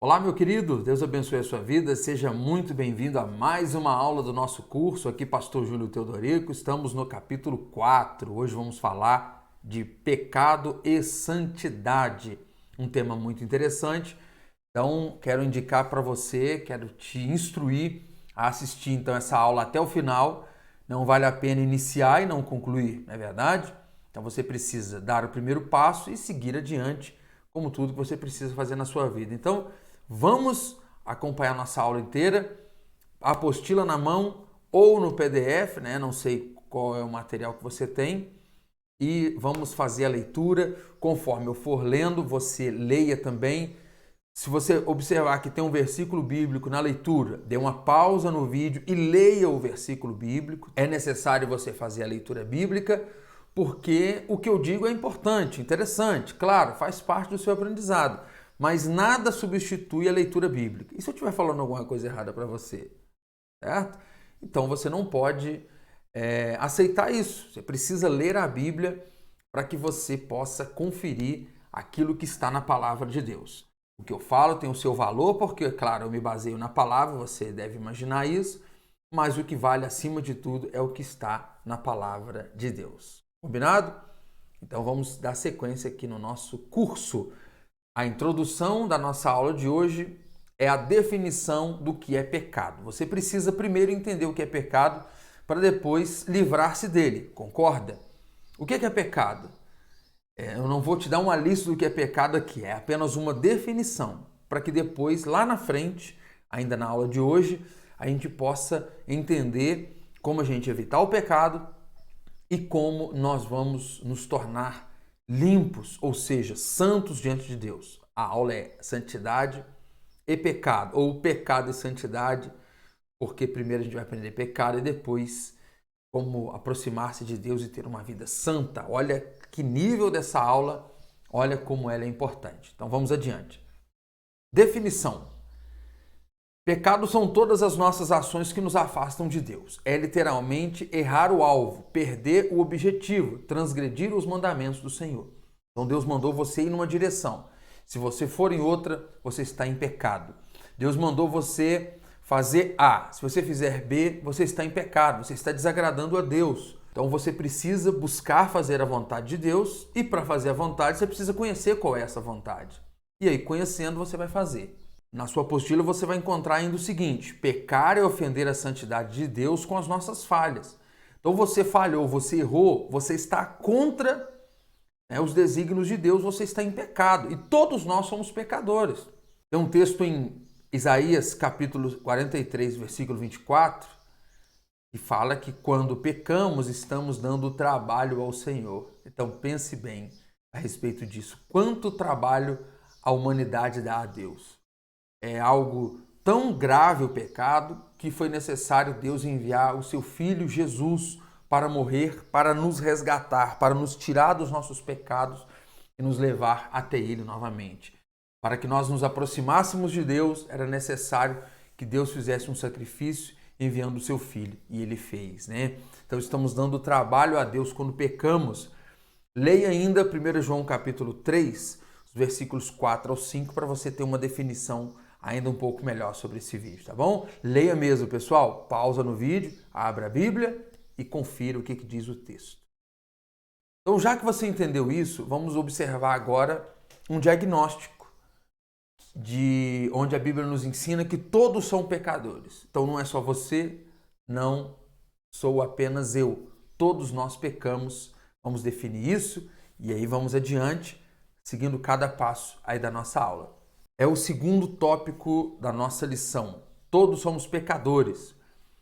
Olá, meu querido, Deus abençoe a sua vida, seja muito bem-vindo a mais uma aula do nosso curso. Aqui, Pastor Júlio Teodorico, estamos no capítulo 4. Hoje vamos falar de pecado e santidade, um tema muito interessante. Então, quero indicar para você, quero te instruir a assistir então essa aula até o final. Não vale a pena iniciar e não concluir, não é verdade? Então, você precisa dar o primeiro passo e seguir adiante, como tudo que você precisa fazer na sua vida. Então, vamos acompanhar nossa aula inteira, a apostila na mão ou no PDF, né? Não sei qual é o material que você tem. E vamos fazer a leitura. Conforme eu for lendo, você leia também. Se você observar que tem um versículo bíblico na leitura, dê uma pausa no vídeo e leia o versículo bíblico. É necessário você fazer a leitura bíblica, porque o que eu digo é importante, interessante, claro, faz parte do seu aprendizado, mas nada substitui a leitura bíblica. E se eu estiver falando alguma coisa errada para você, certo? Então você não pode aceitar isso. Você precisa ler a Bíblia para que você possa conferir aquilo que está na palavra de Deus. O que eu falo tem o seu valor, porque, claro, eu me baseio na palavra, você deve imaginar isso, mas o que vale acima de tudo é o que está na palavra de Deus. Combinado? Então vamos dar sequência aqui no nosso curso. A introdução da nossa aula de hoje é a definição do que é pecado. Você precisa primeiro entender o que é pecado para depois livrar-se dele, concorda? O que é pecado? Eu não vou te dar uma lista do que é pecado aqui, é apenas uma definição, para que depois, lá na frente, ainda na aula de hoje, a gente possa entender como a gente evitar o pecado e como nós vamos nos tornar limpos, ou seja, santos diante de Deus. A aula é santidade e pecado, ou pecado e santidade, porque primeiro a gente vai aprender pecado e depois como aproximar-se de Deus e ter uma vida santa. Olha que nível dessa aula, olha como ela é importante. Então vamos adiante. Definição. Pecado são todas as nossas ações que nos afastam de Deus. É literalmente errar o alvo, perder o objetivo, transgredir os mandamentos do Senhor. Então Deus mandou você ir numa direção. Se você for em outra, você está em pecado. Deus mandou você fazer A. Se você fizer B, você está em pecado, você está desagradando a Deus. Então você precisa buscar fazer a vontade de Deus e para fazer a vontade você precisa conhecer qual é essa vontade. E aí, conhecendo, você vai fazer. Na sua apostila você vai encontrar ainda o seguinte: pecar é ofender a santidade de Deus com as nossas falhas. Então você falhou, você errou, você está contra os desígnios de Deus, você está em pecado. E todos nós somos pecadores. Tem um texto em Isaías capítulo 43, versículo 24, que fala que quando pecamos estamos dando trabalho ao Senhor. Então pense bem a respeito disso. Quanto trabalho a humanidade dá a Deus? É algo tão grave o pecado que foi necessário Deus enviar o seu Filho Jesus para morrer, para nos resgatar, para nos tirar dos nossos pecados e nos levar até Ele novamente. Para que nós nos aproximássemos de Deus, era necessário que Deus fizesse um sacrifício enviando o seu Filho. E Ele fez, né? Então estamos dando trabalho a Deus quando pecamos. Leia ainda 1 João capítulo 3, os versículos 4 ao 5, para você ter uma definição ainda um pouco melhor sobre esse vídeo, tá bom? Leia mesmo, pessoal. Pausa no vídeo, abra a Bíblia e confira o que diz o texto. Então, já que você entendeu isso, vamos observar agora um diagnóstico de onde a Bíblia nos ensina que todos são pecadores. Então não é só você, não sou apenas eu. Todos nós pecamos. Vamos definir isso e aí vamos adiante, seguindo cada passo aí da nossa aula. É o segundo tópico da nossa lição. Todos somos pecadores.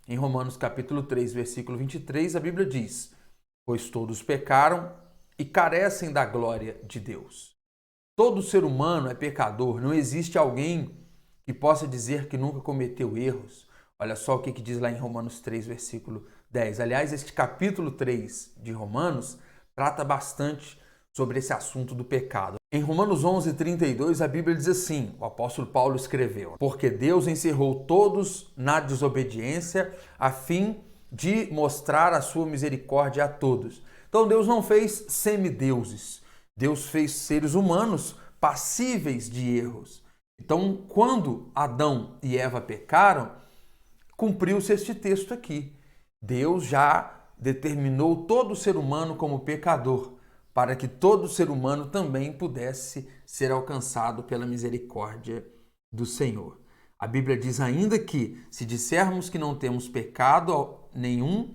Em Romanos capítulo 3, versículo 23, a Bíblia diz: pois todos pecaram e carecem da glória de Deus. Todo ser humano é pecador, não existe alguém que possa dizer que nunca cometeu erros. Olha só o que diz lá em Romanos 3, versículo 10. Aliás, este capítulo 3 de Romanos trata bastante sobre esse assunto do pecado. Em Romanos 11, 32, a Bíblia diz assim, o apóstolo Paulo escreveu: porque Deus encerrou todos na desobediência a fim de mostrar a sua misericórdia a todos. Então Deus não fez semideuses. Deus fez seres humanos passíveis de erros. Então, quando Adão e Eva pecaram, cumpriu-se este texto aqui. Deus já determinou todo ser humano como pecador, para que todo ser humano também pudesse ser alcançado pela misericórdia do Senhor. A Bíblia diz ainda que, se dissermos que não temos pecado nenhum,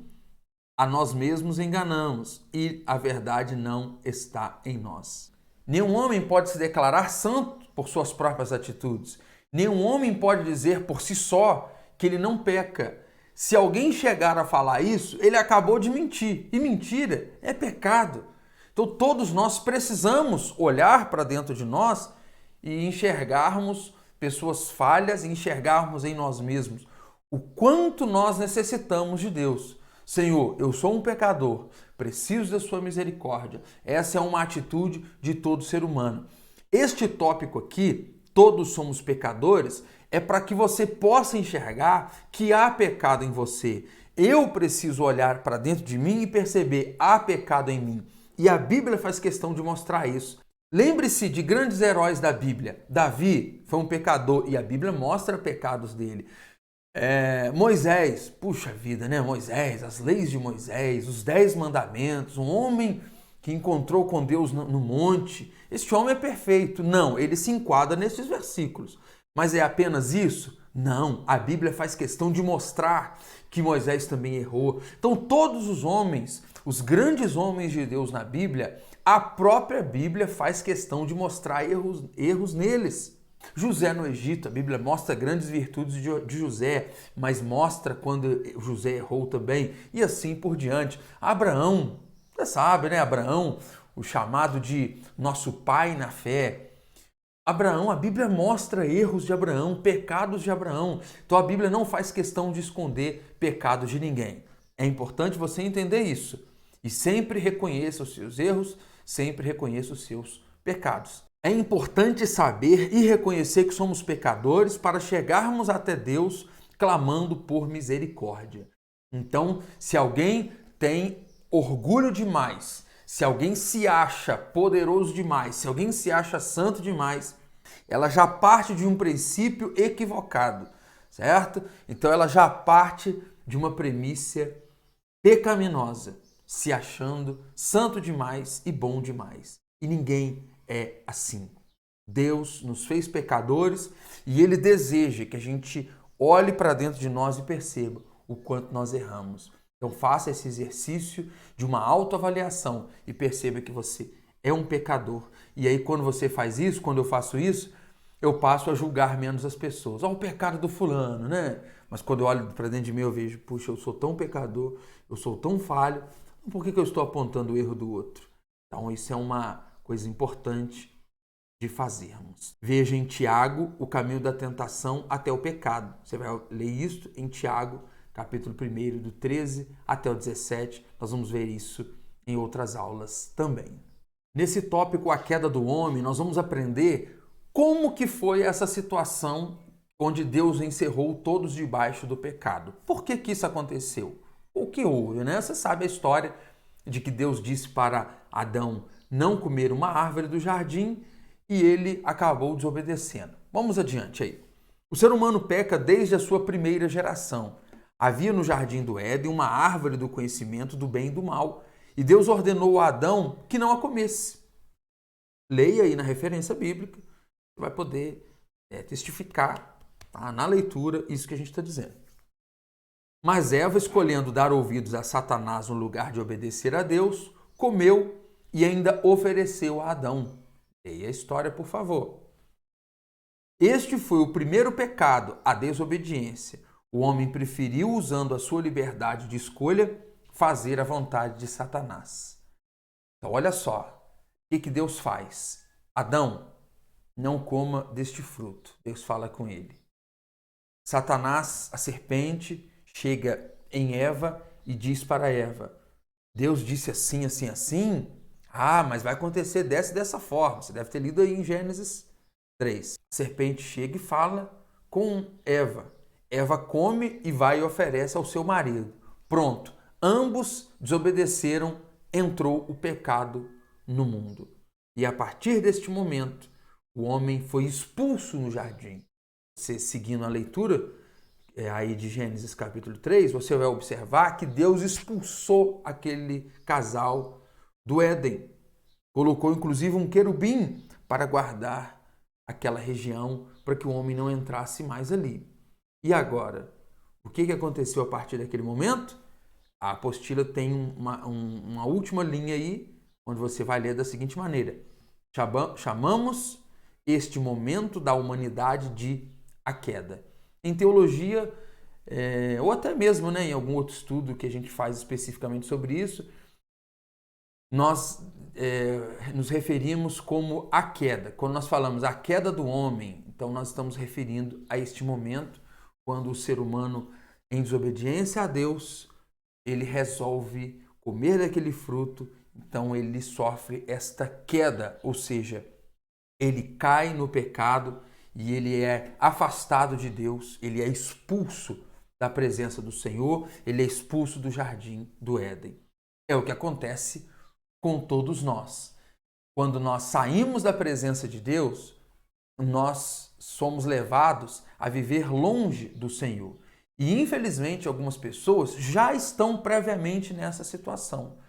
a nós mesmos enganamos e a verdade não está em nós. Nenhum homem pode se declarar santo por suas próprias atitudes. Nenhum homem pode dizer por si só que ele não peca. Se alguém chegar a falar isso, ele acabou de mentir. E mentira é pecado. Então todos nós precisamos olhar para dentro de nós e enxergarmos pessoas falhas, enxergarmos em nós mesmos o quanto nós necessitamos de Deus. Senhor, eu sou um pecador, preciso da sua misericórdia. Essa é uma atitude de todo ser humano. Este tópico aqui, todos somos pecadores, é para que você possa enxergar que há pecado em você. Eu preciso olhar para dentro de mim e perceber, há pecado em mim. E a Bíblia faz questão de mostrar isso. Lembre-se de grandes heróis da Bíblia. Davi foi um pecador e a Bíblia mostra pecados dele. Moisés, puxa vida, né? Moisés, as leis de Moisés, os 10 mandamentos, um homem que encontrou com Deus no monte. Este homem é perfeito. Não, ele se enquadra nesses versículos. Mas é apenas isso? Não, a Bíblia faz questão de mostrar que Moisés também errou. Então todos os homens, os grandes homens de Deus na Bíblia, a própria Bíblia faz questão de mostrar erros neles. José no Egito, a Bíblia mostra grandes virtudes de José, mas mostra quando José errou também, e assim por diante. Abraão, você sabe, né? Abraão, o chamado de nosso pai na fé. Abraão, a Bíblia mostra erros de Abraão, pecados de Abraão. Então a Bíblia não faz questão de esconder pecados de ninguém. É importante você entender isso. E sempre reconheça os seus erros, sempre reconheça os seus pecados. É importante saber e reconhecer que somos pecadores para chegarmos até Deus clamando por misericórdia. Então, se alguém tem orgulho demais, se alguém se acha poderoso demais, se alguém se acha santo demais, ela já parte de um princípio equivocado, certo? Então ela já parte de uma premissa pecaminosa, se achando santo demais e bom demais. E ninguém é assim. Deus nos fez pecadores e Ele deseja que a gente olhe para dentro de nós e perceba o quanto nós erramos. Então faça esse exercício de uma autoavaliação e perceba que você é um pecador. E aí quando você faz isso, quando eu faço isso, eu passo a julgar menos as pessoas. Olha o pecado do fulano, né? Mas quando eu olho para dentro de mim, eu vejo, puxa, eu sou tão pecador, eu sou tão falho, por que eu estou apontando o erro do outro? Então isso é uma coisa importante de fazermos. Veja em Tiago o caminho da tentação até o pecado. Você vai ler isso em Tiago, capítulo 1, do 13 até o 17. Nós vamos ver isso em outras aulas também. Nesse tópico, a queda do homem, nós vamos aprender como que foi essa situação onde Deus encerrou todos debaixo do pecado. Por que que isso aconteceu? O que houve, né? Você sabe a história de que Deus disse para Adão não comer uma árvore do jardim e ele acabou desobedecendo. Vamos adiante aí. O ser humano peca desde a sua primeira geração. Havia no jardim do Éden uma árvore do conhecimento do bem e do mal e Deus ordenou a Adão que não a comesse. Leia aí na referência bíblica, você vai poder testificar, tá, na leitura isso que a gente está dizendo. Mas Eva, escolhendo dar ouvidos a Satanás no lugar de obedecer a Deus, comeu e ainda ofereceu a Adão. Leia a história, por favor. Este foi o primeiro pecado, a desobediência. O homem preferiu, usando a sua liberdade de escolha, fazer a vontade de Satanás. Então, olha só, o que Deus faz? Adão, não coma deste fruto. Deus fala com ele. Satanás, a serpente, chega em Eva e diz para Eva, Deus disse assim, assim, assim? Ah, mas vai acontecer dessa forma. Você deve ter lido aí em Gênesis 3. A serpente chega e fala com Eva. Eva come e vai e oferece ao seu marido. Pronto, ambos desobedeceram, entrou o pecado no mundo. E a partir deste momento, O homem foi expulso no jardim. Você seguindo a leitura aí de Gênesis capítulo 3, você vai observar que Deus expulsou aquele casal do Éden. Colocou inclusive um querubim para guardar aquela região para que o homem não entrasse mais ali. E agora, o que aconteceu a partir daquele momento? A apostila tem uma última linha aí, onde você vai ler da seguinte maneira: chamamos este momento da humanidade de a queda. Em teologia, ou até mesmo em algum outro estudo que a gente faz especificamente sobre isso, nós nos referimos como a queda. Quando nós falamos a queda do homem, então nós estamos referindo a este momento quando o ser humano, em desobediência a Deus, ele resolve comer daquele fruto, então ele sofre esta queda, ou seja, ele cai no pecado e ele é afastado de Deus, ele é expulso da presença do Senhor, ele é expulso do jardim do Éden. É o que acontece com todos nós. Quando nós saímos da presença de Deus, nós somos levados a viver longe do Senhor. E infelizmente algumas pessoas já estão previamente nessa situação.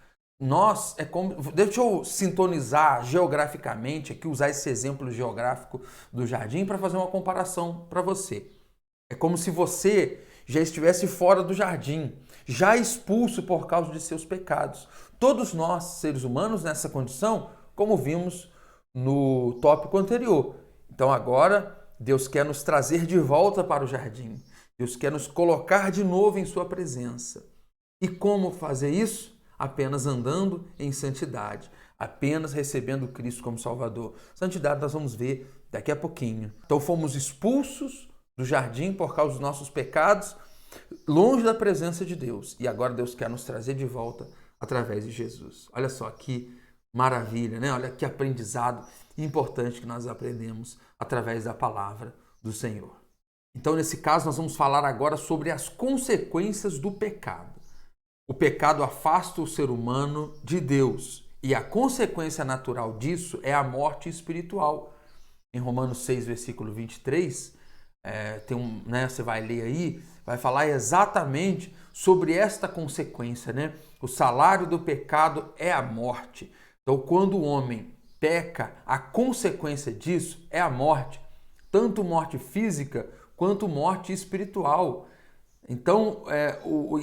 Deixa eu sintonizar geograficamente aqui, usar esse exemplo geográfico do jardim para fazer uma comparação para você. É como se você já estivesse fora do jardim, já expulso por causa de seus pecados. Todos nós, seres humanos, nessa condição, como vimos no tópico anterior. Então agora Deus quer nos trazer de volta para o jardim. Deus quer nos colocar de novo em sua presença. E como fazer isso? Apenas andando em santidade, apenas recebendo Cristo como Salvador. Santidade nós vamos ver daqui a pouquinho. Então fomos expulsos do jardim por causa dos nossos pecados, longe da presença de Deus. E agora Deus quer nos trazer de volta através de Jesus. Olha só que maravilha, né? Olha que aprendizado importante que nós aprendemos através da palavra do Senhor. Então, nesse caso, nós vamos falar agora sobre as consequências do pecado. O pecado afasta o ser humano de Deus e a consequência natural disso é a morte espiritual. Em Romanos 6, versículo 23, você vai ler aí, vai falar exatamente sobre esta consequência, né? O salário do pecado é a morte. Então, quando o homem peca, a consequência disso é a morte, tanto morte física quanto morte espiritual. Então,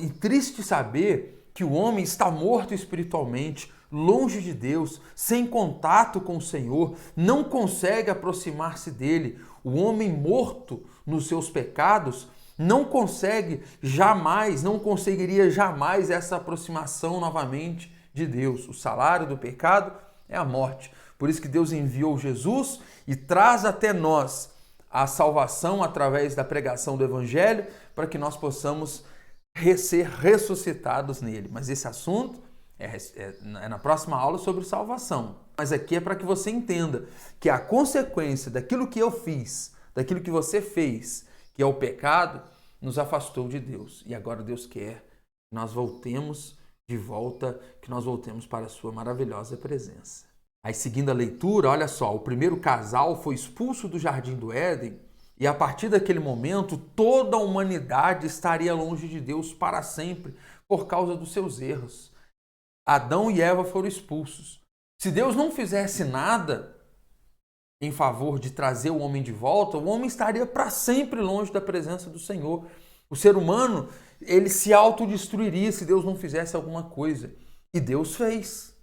e triste saber que o homem está morto espiritualmente, longe de Deus, sem contato com o Senhor, não consegue aproximar-se dele. O homem morto nos seus pecados não conseguiria jamais essa aproximação novamente de Deus. O salário do pecado é a morte. Por isso que Deus enviou Jesus e traz até nós a salvação através da pregação do Evangelho para que nós possamos ser ressuscitados nele. Mas esse assunto é na próxima aula sobre salvação. Mas aqui é para que você entenda que a consequência daquilo que eu fiz, daquilo que você fez, que é o pecado, nos afastou de Deus. E agora Deus quer que nós voltemos de volta, que nós voltemos para a sua maravilhosa presença. Aí, seguindo a leitura, olha só, o primeiro casal foi expulso do jardim do Éden e a partir daquele momento toda a humanidade estaria longe de Deus para sempre por causa dos seus erros. Adão e Eva foram expulsos. Se Deus não fizesse nada em favor de trazer o homem de volta, o homem estaria para sempre longe da presença do Senhor. O ser humano, ele se autodestruiria se Deus não fizesse alguma coisa. E Deus fez.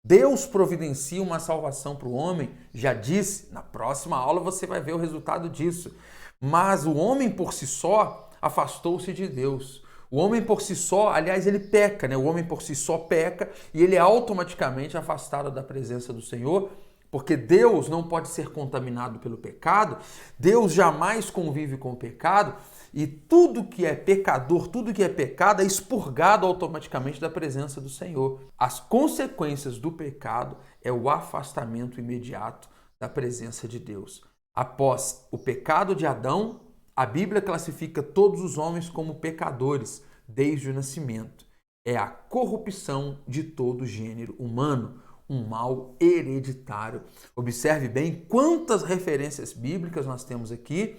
Deus providencia uma salvação para o homem, já disse, na próxima aula você vai ver o resultado disso. Mas o homem por si só afastou-se de Deus. O homem por si só, aliás, ele peca, né? O homem por si só peca e ele é automaticamente afastado da presença do Senhor, porque Deus não pode ser contaminado pelo pecado, Deus jamais convive com o pecado e tudo que é pecador, tudo que é pecado é expurgado automaticamente da presença do Senhor. As consequências do pecado é o afastamento imediato da presença de Deus. Após o pecado de Adão, a Bíblia classifica todos os homens como pecadores desde o nascimento. É a corrupção de todo o gênero humano. um mal hereditário. Observe bem quantas referências bíblicas nós temos aqui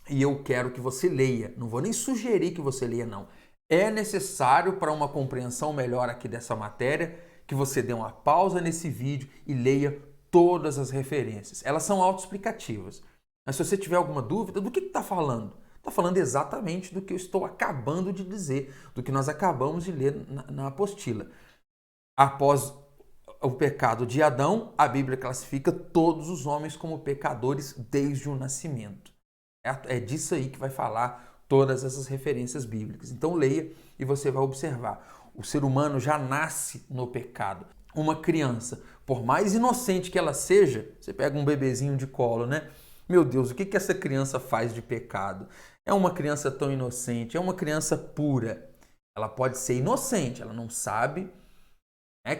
e eu quero que você leia. Não vou nem sugerir que você leia, não. É necessário para uma compreensão melhor aqui dessa matéria que você dê uma pausa nesse vídeo e leia todas as referências. Elas são autoexplicativas. Mas se você tiver alguma dúvida, do que está falando? Está falando exatamente do que eu estou acabando de dizer, do que nós acabamos de ler na apostila. Após o pecado de Adão, a Bíblia classifica todos os homens como pecadores desde o nascimento. É disso aí que vai falar todas essas referências bíblicas. Então leia e você vai observar. O ser humano já nasce no pecado. Uma criança, por mais inocente que ela seja, você pega um bebezinho de colo, né? Meu Deus, o que essa criança faz de pecado? É uma criança tão inocente, é uma criança pura. Ela pode ser inocente, ela não sabe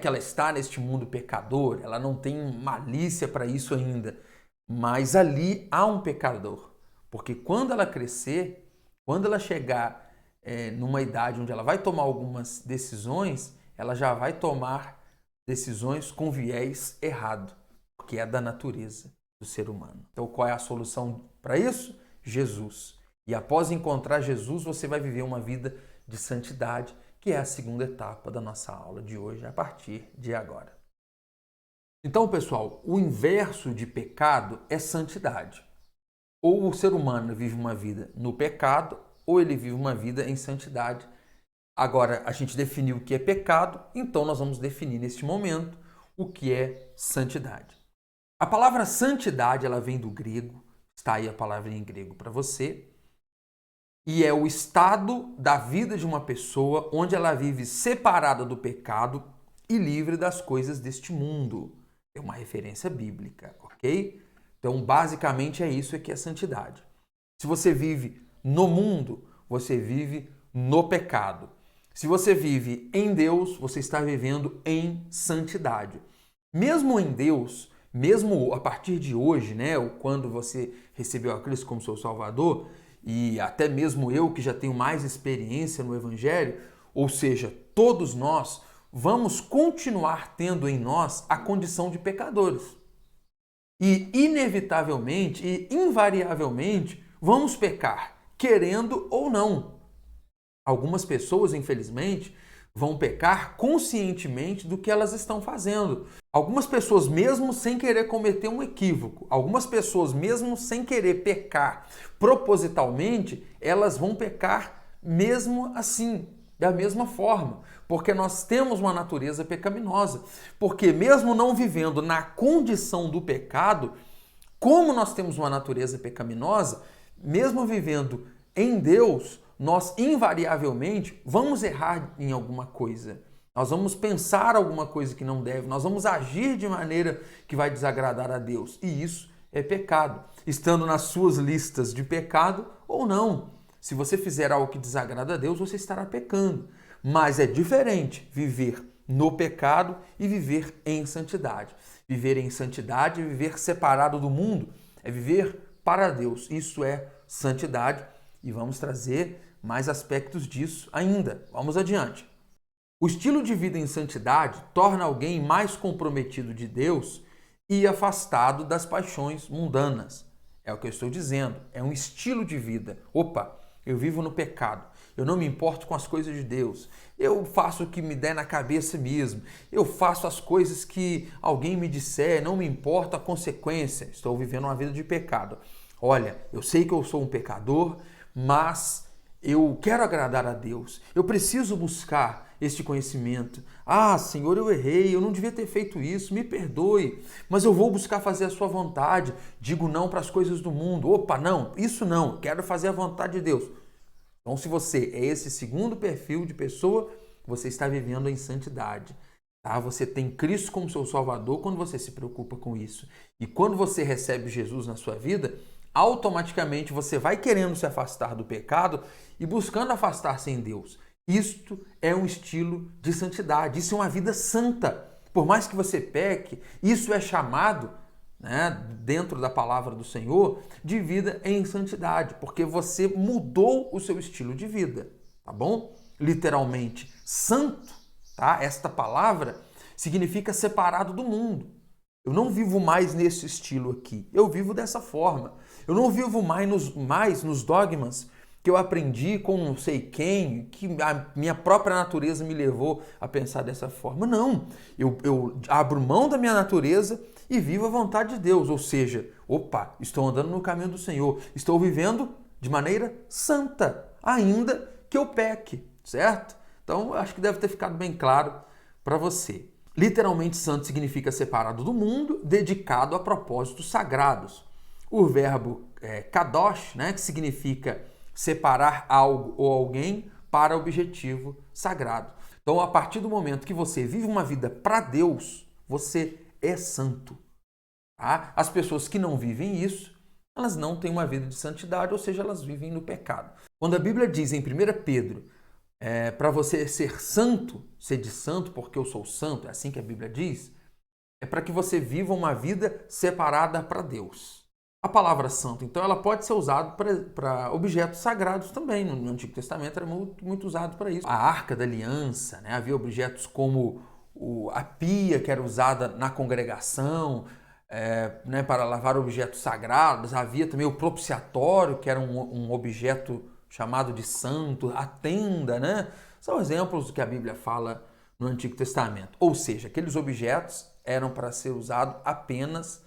que ela está neste mundo pecador, ela não tem malícia para isso ainda. Mas ali há um pecador. Porque quando ela crescer, quando ela chegar numa idade onde ela vai tomar algumas decisões, ela já vai tomar decisões com viés errado, porque é da natureza do ser humano. Então, qual é a solução para isso? Jesus. E após encontrar Jesus, você vai viver uma vida de santidade, que é a segunda etapa da nossa aula de hoje, a partir de agora. Então, pessoal, o inverso de pecado é santidade. Ou o ser humano vive uma vida no pecado, ou ele vive uma vida em santidade. Agora, a gente definiu o que é pecado, então nós vamos definir neste momento o que é santidade. A palavra santidade, ela vem do grego, está aí a palavra em grego para você, e é o estado da vida de uma pessoa onde ela vive separada do pecado e livre das coisas deste mundo. É uma referência bíblica, ok? Então, basicamente é isso que é santidade. Se você vive no mundo, você vive no pecado. Se você vive em Deus, você está vivendo em santidade. Mesmo em Deus, mesmo a partir de hoje, né, ou quando você recebeu a Cristo como seu Salvador, e até mesmo eu que já tenho mais experiência no Evangelho, ou seja, todos nós vamos continuar tendo em nós a condição de pecadores. E inevitavelmente e invariavelmente vamos pecar, querendo ou não. Algumas pessoas, infelizmente, vão pecar conscientemente do que elas estão fazendo. Algumas pessoas, mesmo sem querer cometer um equívoco, algumas pessoas, mesmo sem querer pecar propositalmente, elas vão pecar mesmo assim, da mesma forma, porque nós temos uma natureza pecaminosa. Porque mesmo não vivendo na condição do pecado, como nós temos uma natureza pecaminosa, mesmo vivendo em Deus, nós invariavelmente vamos errar em alguma coisa. Nós vamos pensar alguma coisa que não deve, nós vamos agir de maneira que vai desagradar a Deus. E isso é pecado, estando nas suas listas de pecado ou não. Se você fizer algo que desagrada a Deus, você estará pecando. Mas é diferente viver no pecado e viver em santidade. Viver em santidade é viver separado do mundo, é viver para Deus. Isso é santidade e vamos trazer mais aspectos disso ainda. Vamos adiante. O estilo de vida em santidade torna alguém mais comprometido de Deus e afastado das paixões mundanas. É o que eu estou dizendo. É um estilo de vida. Opa, eu vivo no pecado. Eu não me importo com as coisas de Deus. Eu faço o que me der na cabeça mesmo. Eu faço as coisas que alguém me disser. Não me importa a consequência. Estou vivendo uma vida de pecado. Olha, eu sei que eu sou um pecador, mas eu quero agradar a Deus. Eu preciso buscar este conhecimento. Ah, Senhor, eu errei, eu não devia ter feito isso, me perdoe, mas eu vou buscar fazer a sua vontade. Digo não para as coisas do mundo. Opa, não, isso não, quero fazer a vontade de Deus. Então, se você é esse segundo perfil de pessoa, você está vivendo em santidade. Tá? Você tem Cristo como seu Salvador quando você se preocupa com isso. E quando você recebe Jesus na sua vida, automaticamente você vai querendo se afastar do pecado e buscando afastar-se em Deus. Isto é um estilo de santidade, isso é uma vida santa. Por mais que você peque, isso é chamado, dentro da palavra do Senhor, de vida em santidade, porque você mudou o seu estilo de vida, tá bom? Literalmente, santo, tá? Esta palavra significa separado do mundo. Eu não vivo mais nesse estilo aqui. Eu vivo dessa forma. Eu não vivo mais nos dogmas que eu aprendi com não sei quem, que a minha própria natureza me levou a pensar dessa forma. Não. Eu abro mão da minha natureza e vivo a vontade de Deus. Ou seja, opa, estou andando no caminho do Senhor. Estou vivendo de maneira santa, ainda que eu peque, certo? Então, acho que deve ter ficado bem claro para você. Literalmente, santo significa separado do mundo, dedicado a propósitos sagrados. O verbo kadosh, né, que significa separar algo ou alguém para objetivo sagrado. Então, a partir do momento que você vive uma vida para Deus, você é santo. Tá? As pessoas que não vivem isso, elas não têm uma vida de santidade, ou seja, elas vivem no pecado. Quando a Bíblia diz em 1 Pedro, para você ser santo, ser de santo porque eu sou santo, é assim que a Bíblia diz, é para que você viva uma vida separada para Deus. A palavra santo, então, ela pode ser usada para objetos sagrados também. No Antigo Testamento era muito usado para isso. A Arca da Aliança, né? Havia objetos como a pia, que era usada na congregação, né, para lavar objetos sagrados. Havia também o propiciatório, que era um objeto chamado de santo, a tenda, né? São exemplos do que a Bíblia fala no Antigo Testamento. Ou seja, aqueles objetos eram para ser usados apenas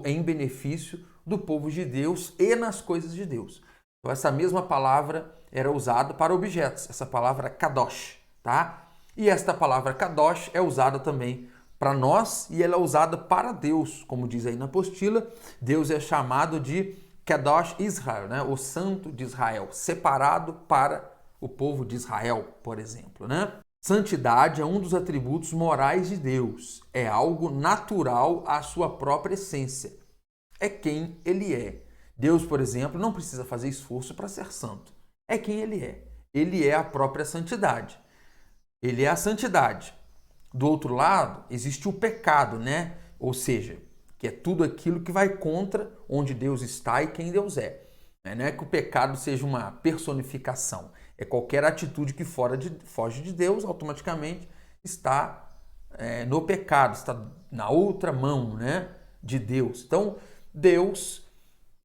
em benefício do povo de Deus e nas coisas de Deus. Então, essa mesma palavra era usada para objetos, essa palavra kadosh, tá? E esta palavra kadosh é usada também para nós e ela é usada para Deus, como diz aí na apostila. Deus é chamado de Kadosh Israel, né? O Santo de Israel, separado para o povo de Israel, por exemplo, né? Santidade é um dos atributos morais de Deus, é algo natural à sua própria essência, é quem ele é. Deus, por exemplo, não precisa fazer esforço para ser santo, é quem ele é a própria santidade, ele é a santidade. Do outro lado, existe o pecado, né? Ou seja, que é tudo aquilo que vai contra onde Deus está e quem Deus é. Não é que o pecado seja uma personificação, é qualquer atitude que foge de Deus, automaticamente está no pecado, está na outra mão, né, de Deus. Então, Deus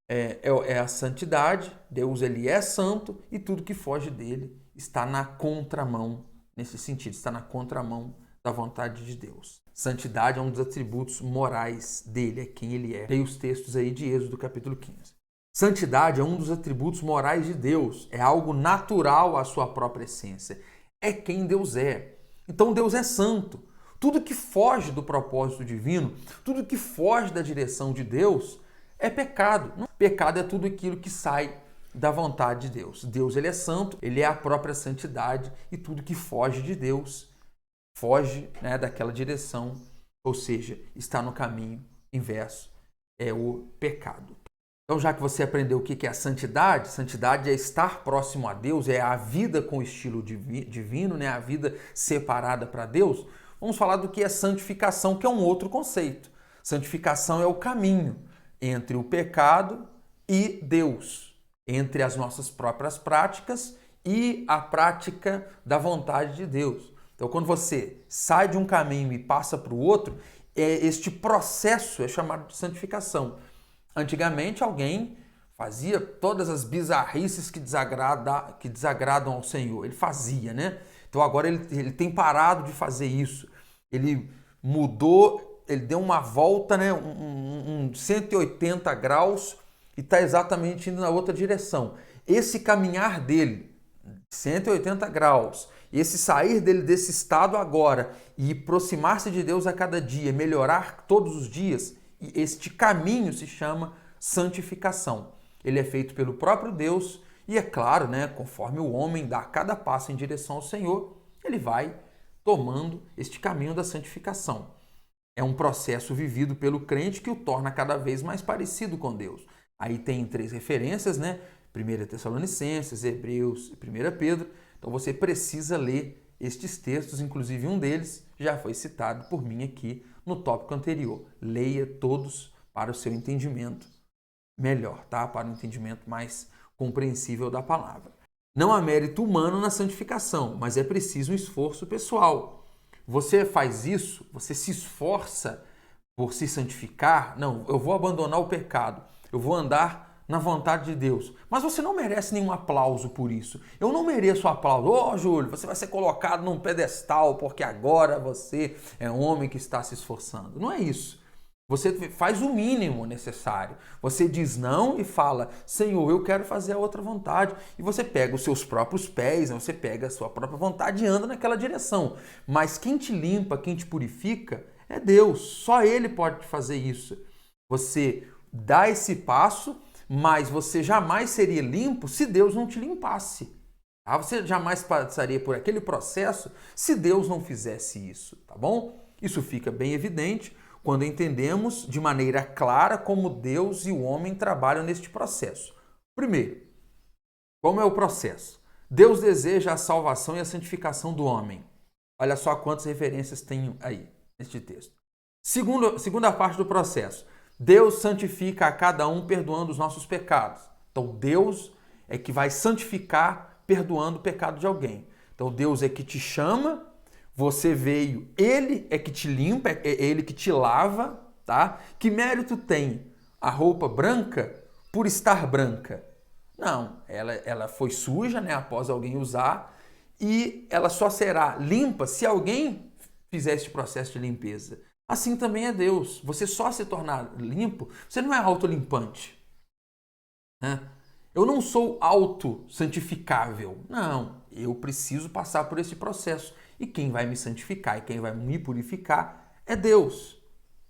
é a santidade, Deus ele é santo e tudo que foge dele está na contramão, nesse sentido, está na contramão da vontade de Deus. Santidade é um dos atributos morais dele, é quem ele é. Tem os textos aí de Êxodo capítulo 15. Santidade é um dos atributos morais de Deus, é algo natural à sua própria essência, é quem Deus é. Então Deus é santo. Tudo que foge do propósito divino, tudo que foge da direção de Deus é pecado. Pecado é tudo aquilo que sai da vontade de Deus. Deus ele é santo, ele é a própria santidade e tudo que foge de Deus foge, né, daquela direção, ou seja, está no caminho inverso, é o pecado. Então, já que você aprendeu o que é a santidade, santidade é estar próximo a Deus, é a vida com estilo divino, né? A vida separada para Deus, vamos falar do que é santificação, que é um outro conceito. Santificação é o caminho entre o pecado e Deus, entre as nossas próprias práticas e a prática da vontade de Deus. Então, quando você sai de um caminho e passa para o outro, este processo é chamado de santificação. Antigamente, alguém fazia todas as bizarrices que desagradam ao Senhor. Ele fazia, né? Então, agora ele tem parado de fazer isso. Ele mudou, ele deu uma volta, né? um 180 graus e está exatamente indo na outra direção. Esse caminhar dele, 180 graus, esse sair dele desse estado agora e aproximar-se de Deus a cada dia, melhorar todos os dias, e este caminho se chama santificação. Ele é feito pelo próprio Deus e, é claro, né, conforme o homem dá cada passo em direção ao Senhor, ele vai tomando este caminho da santificação. É um processo vivido pelo crente que o torna cada vez mais parecido com Deus. Aí tem 3 referências, né? 1 Tessalonicenses, Hebreus e 1 Pedro. Então você precisa ler estes textos, inclusive um deles já foi citado por mim aqui no tópico anterior. Leia todos para o seu entendimento melhor, tá? Para um entendimento mais compreensível da palavra. Não há mérito humano na santificação, mas é preciso um esforço pessoal. você faz isso, você se esforça por se santificar. Não, eu vou abandonar o pecado, eu vou andar na vontade de Deus. Mas você não merece nenhum aplauso por isso. Eu não mereço aplauso. Ô, Júlio, você vai ser colocado num pedestal porque agora você é um homem que está se esforçando. Não é isso. Você faz o mínimo necessário. Você diz não e fala, Senhor, eu quero fazer a outra vontade. E você pega os seus próprios pés, você pega a sua própria vontade e anda naquela direção. Mas quem te limpa, quem te purifica é Deus. Só Ele pode fazer isso. Você dá esse passo, mas você jamais seria limpo se Deus não te limpasse. Você jamais passaria por aquele processo se Deus não fizesse isso, tá bom? Isso fica bem evidente quando entendemos de maneira clara como Deus e o homem trabalham neste processo. Primeiro, como é o processo? Deus deseja a salvação e a santificação do homem. Olha só quantas referências tem aí neste texto. Segunda parte do processo. Deus santifica a cada um perdoando os nossos pecados. Então Deus é que vai santificar perdoando o pecado de alguém. Então Deus é que te chama, você veio, Ele é que te limpa, é Ele que te lava, tá? Que mérito tem a roupa branca por estar branca? Não, ela foi suja, né, após alguém usar, e ela só será limpa se alguém fizer este processo de limpeza. Assim também é Deus. Você só se tornar limpo, você não é autolimpante, né? Eu não sou auto-santificável. Não, eu preciso passar por esse processo. E quem vai me santificar e quem vai me purificar é Deus.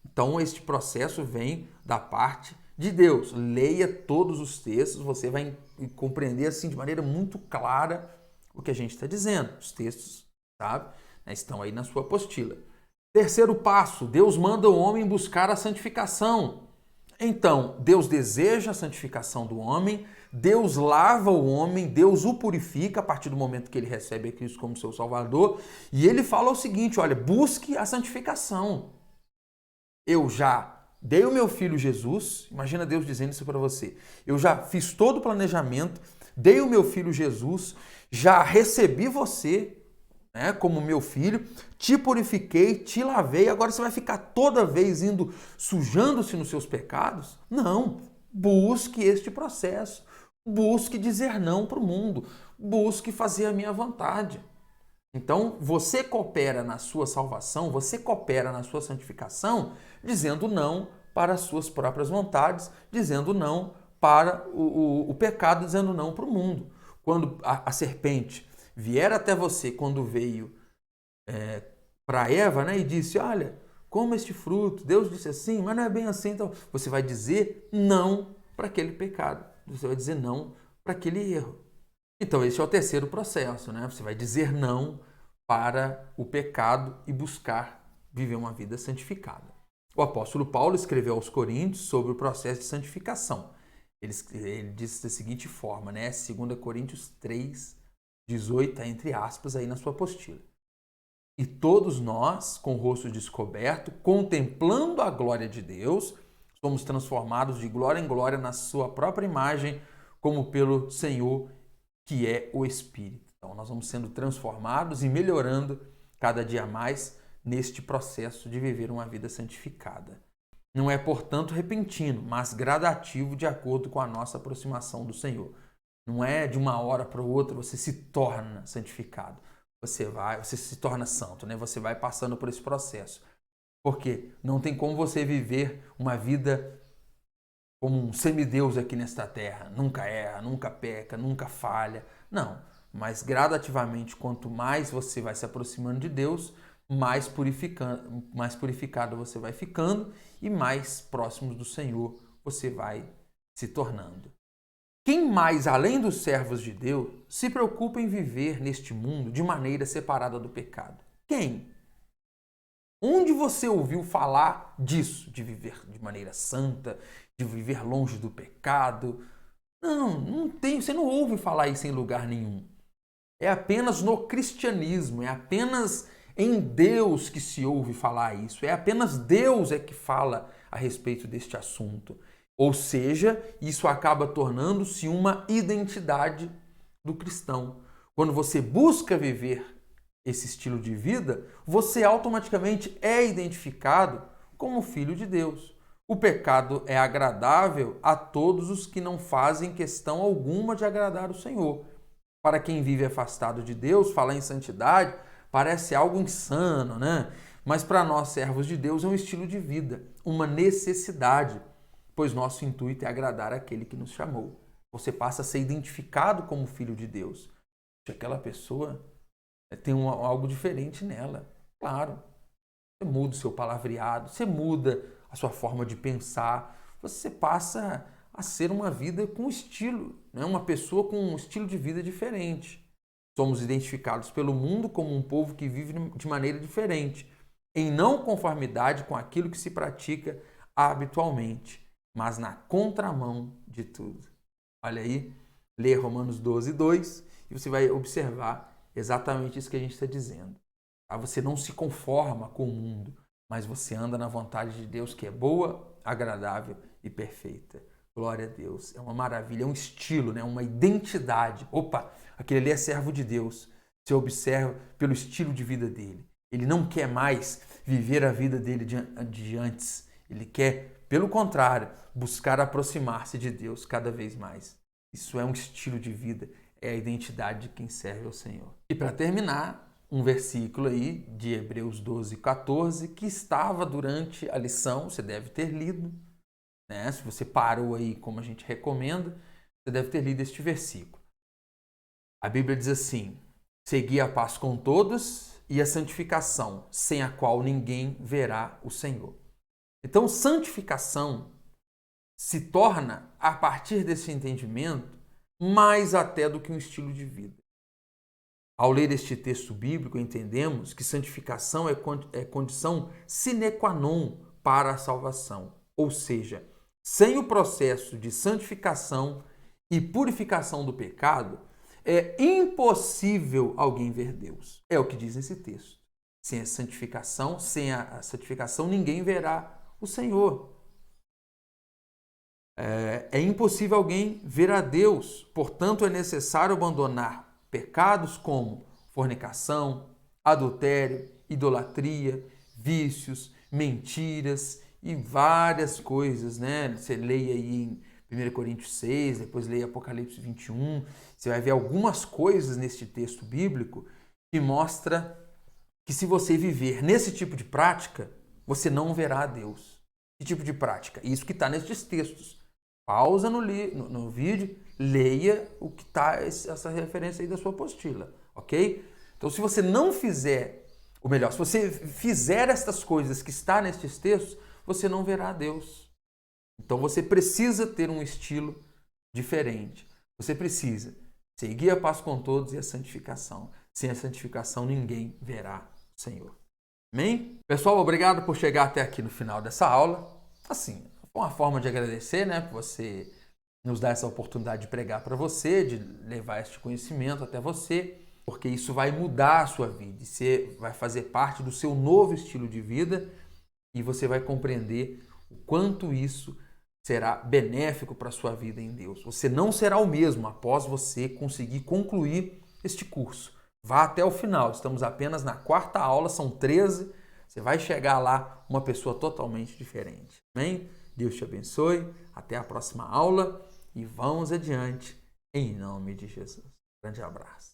Então, este processo vem da parte de Deus. Leia todos os textos, você vai compreender assim de maneira muito clara o que a gente está dizendo. Os textos, sabe, estão aí na sua apostila. Terceiro passo, Deus manda o homem buscar a santificação. Então, Deus deseja a santificação do homem, Deus lava o homem, Deus o purifica a partir do momento que ele recebe a Cristo como seu Salvador. E ele fala o seguinte, olha, busque a santificação. Eu já dei o meu filho Jesus, imagina Deus dizendo isso para você. Eu já fiz todo o planejamento, dei o meu filho Jesus, já recebi você, né, como meu filho, te purifiquei, te lavei, agora você vai ficar toda vez indo sujando-se nos seus pecados? Não, busque este processo, busque dizer não para o mundo, busque fazer a minha vontade. Então, você coopera na sua salvação, você coopera na sua santificação, dizendo não para as suas próprias vontades, dizendo não para o pecado, dizendo não para o mundo. Quando a serpente vier até você, quando veio para Eva, né, e disse, olha, coma este fruto, Deus disse assim, mas não é bem assim, então você vai dizer não para aquele pecado, você vai dizer não para aquele erro. Então esse é o terceiro processo, né? Você vai dizer não para o pecado e buscar viver uma vida santificada. O apóstolo Paulo escreveu aos Coríntios sobre o processo de santificação. Ele disse da seguinte forma, né? 2 Coríntios 3, 18, entre aspas, aí na sua apostila. E todos nós, com o rosto descoberto, contemplando a glória de Deus, somos transformados de glória em glória na sua própria imagem, como pelo Senhor, que é o Espírito. Então, nós vamos sendo transformados e melhorando cada dia mais neste processo de viver uma vida santificada. Não é, portanto, repentino, mas gradativo de acordo com a nossa aproximação do Senhor. Não é de uma hora para outra você se torna santificado. Você se torna santo, né? Você vai passando por esse processo. Porque não tem como você viver uma vida como um semideus aqui nesta terra. Nunca erra, nunca peca, nunca falha. Não, mas gradativamente, quanto mais você vai se aproximando de Deus, mais purificado você vai ficando e mais próximo do Senhor você vai se tornando. Quem mais, além dos servos de Deus, se preocupa em viver neste mundo de maneira separada do pecado? Quem? Onde você ouviu falar disso, de viver de maneira santa, de viver longe do pecado? Não tem, você não ouve falar isso em lugar nenhum. É apenas no cristianismo, é apenas em Deus que se ouve falar isso, é apenas Deus é que fala a respeito deste assunto. Ou seja, isso acaba tornando-se uma identidade do cristão. Quando você busca viver esse estilo de vida, você automaticamente é identificado como filho de Deus. O pecado é agradável a todos os que não fazem questão alguma de agradar o Senhor. Para quem vive afastado de Deus, falar em santidade parece algo insano, né? Mas para nós, servos de Deus, é um estilo de vida, uma necessidade, pois nosso intuito é agradar aquele que nos chamou. Você passa a ser identificado como filho de Deus. Se aquela pessoa tem algo diferente nela, claro. Você muda o seu palavreado, você muda a sua forma de pensar, você passa a ser uma vida com estilo, né? Uma pessoa com um estilo de vida diferente. Somos identificados pelo mundo como um povo que vive de maneira diferente, em não conformidade com aquilo que se pratica habitualmente, mas na contramão de tudo. Olha aí, lê Romanos 12, 2 e você vai observar exatamente isso que a gente está dizendo. Você não se conforma com o mundo, mas você anda na vontade de Deus, que é boa, agradável e perfeita. Glória a Deus. É uma maravilha, é um estilo, né? Uma identidade. Opa, aquele ali é servo de Deus. Você observa pelo estilo de vida dele. Ele não quer mais viver a vida dele de antes. Ele quer, pelo contrário, buscar aproximar-se de Deus cada vez mais. Isso é um estilo de vida, é a identidade de quem serve ao Senhor. E para terminar, um versículo aí de Hebreus 12, 14, que estava durante a lição, você deve ter lido, né? Se você parou aí, como a gente recomenda, você deve ter lido este versículo. A Bíblia diz assim: segui a paz com todos e a santificação, sem a qual ninguém verá o Senhor. Então, santificação se torna, a partir desse entendimento, mais até do que um estilo de vida. Ao ler este texto bíblico, entendemos que santificação é condição sine qua non para a salvação. Ou seja, sem o processo de santificação e purificação do pecado, é impossível alguém ver Deus. É o que diz esse texto. Sem a santificação, ninguém verá o Senhor. É impossível alguém ver a Deus. Portanto, é necessário abandonar pecados como fornicação, adultério, idolatria, vícios, mentiras e várias coisas, né? Você leia aí em 1 Coríntios 6, depois leia Apocalipse 21, você vai ver algumas coisas neste texto bíblico que mostra que se você viver nesse tipo de prática, você não verá a Deus. Que tipo de prática? Isso que está nestes textos. Pausa no vídeo, leia o que está essa referência aí da sua apostila, ok? Então, se você não fizer, ou melhor, se você fizer estas coisas que está nestes textos, você não verá a Deus. Então, você precisa ter um estilo diferente. Você precisa seguir a paz com todos e a santificação. Sem a santificação, ninguém verá o Senhor. Amém? Pessoal, obrigado por chegar até aqui no final dessa aula. Assim, uma forma de agradecer, né, por você nos dar essa oportunidade de pregar para você, de levar este conhecimento até você, porque isso vai mudar a sua vida, você vai fazer parte do seu novo estilo de vida e você vai compreender o quanto isso será benéfico para a sua vida em Deus. Você não será o mesmo após você conseguir concluir este curso. Vá até o final, estamos apenas na 4ª aula, são 13, você vai chegar lá uma pessoa totalmente diferente. Amém? Deus te abençoe, até a próxima aula e vamos adiante em nome de Jesus. Grande abraço.